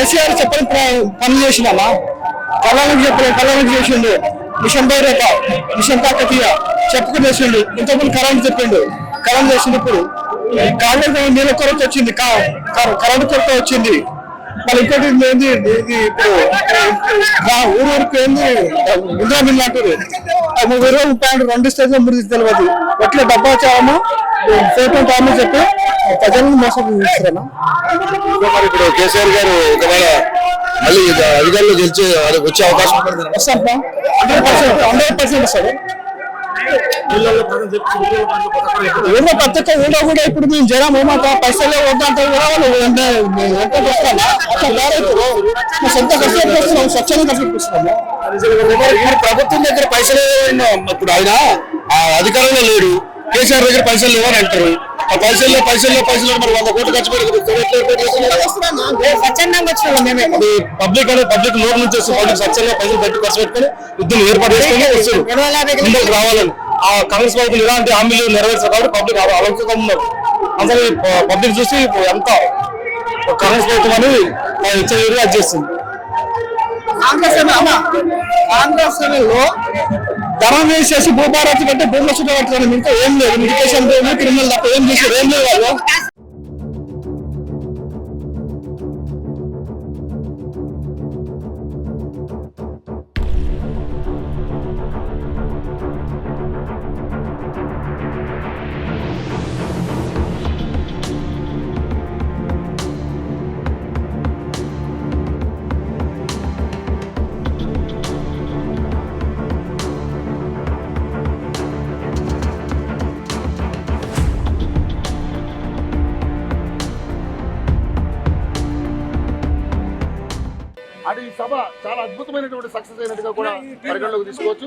కేసీఆర్ చెప్పని పనులు చేసినామా? కళానికి కళానికి చేసిండు, మిషన్ బైరేఖ, మిషన్ కాకతీయ చెప్పుకుని చేసిండు. ఇంతకుముందు కరెంట్ చెప్పిండు, కరెంట్ చేసిండు. ఇప్పుడు కాంగ్రెస్ నీళ్ళ కొరత వచ్చింది, కరెంట్ కొరత వచ్చింది. మళ్ళీ ఇంకోటి ఏంది, ఇది ఇప్పుడు ఊరికి ఏంది ఇంద్రా మిల్ అంటారు. 30,000 2 స్టేజ్లో 3 తెలియదు. ఎట్లా డబ్బా చావమో ఫోటో తాము చెప్పి ప్రజలను మోసం చేస్తారన్నా. మరి ఇప్పుడు కేసీఆర్ గారు ఒకవేళ మళ్ళీ అధికారులు గెలిచే వచ్చే అవకాశం వస్తాం 100% వస్తాడు. ఏదో ప్రతి ఒక్క ఊళ్ళో కూడా ఇప్పుడు మేము జనం ఏమంటా పైసలు వద్దంటే కూడా వాళ్ళు అట్లా సొంత కష్టం వస్తున్నాం, స్వచ్ఛంగా కష్టం వస్తున్నాము. ప్రభుత్వం దగ్గర పైసలు ఇప్పుడు ఆయన అధికారంలో లేడు, కేసీఆర్ దగ్గర పైసలు లేవని అంటారు. ఆ పైసలు మరి 100 కోట్లు ఖర్చు పబ్లిక్ లోన్ నుంచి వస్తే పబ్లిక్ స్వచ్ఛంగా పైసలు పెట్టి ఖర్చు పెట్టుకుని యుద్ధం ఏర్పాటు చేసుకుని ముందుకు రావాలని ఆ కాంగ్రెస్ ప్రభుత్వం ఇలాంటి హామీలు నెరవేర్చారు కాబట్టి పబ్లిక్ ఆలోచనగా ఉన్నారు. అసలు పబ్లిక్ చూసి ఎంత కాంగ్రెస్ ప్రభుత్వం అని ఇచ్చే అది చేస్తుంది. కాంగ్రెస్ లో ధనం వేసేసి భూభారతి కంటే భూముల చుట్టూ పెట్టడం ఇంకా ఏం లేదు. ఎడ్యుకేషన్ క్రిమినల్ తప్ప ఏం చేశారు? ఏం లేదు వాళ్ళు. అంటే ఈ సభ చాలా అద్భుతమైనటువంటి సక్సెస్ అయినట్టుగా కూడా పరిగణలోకి తీసుకోవచ్చు.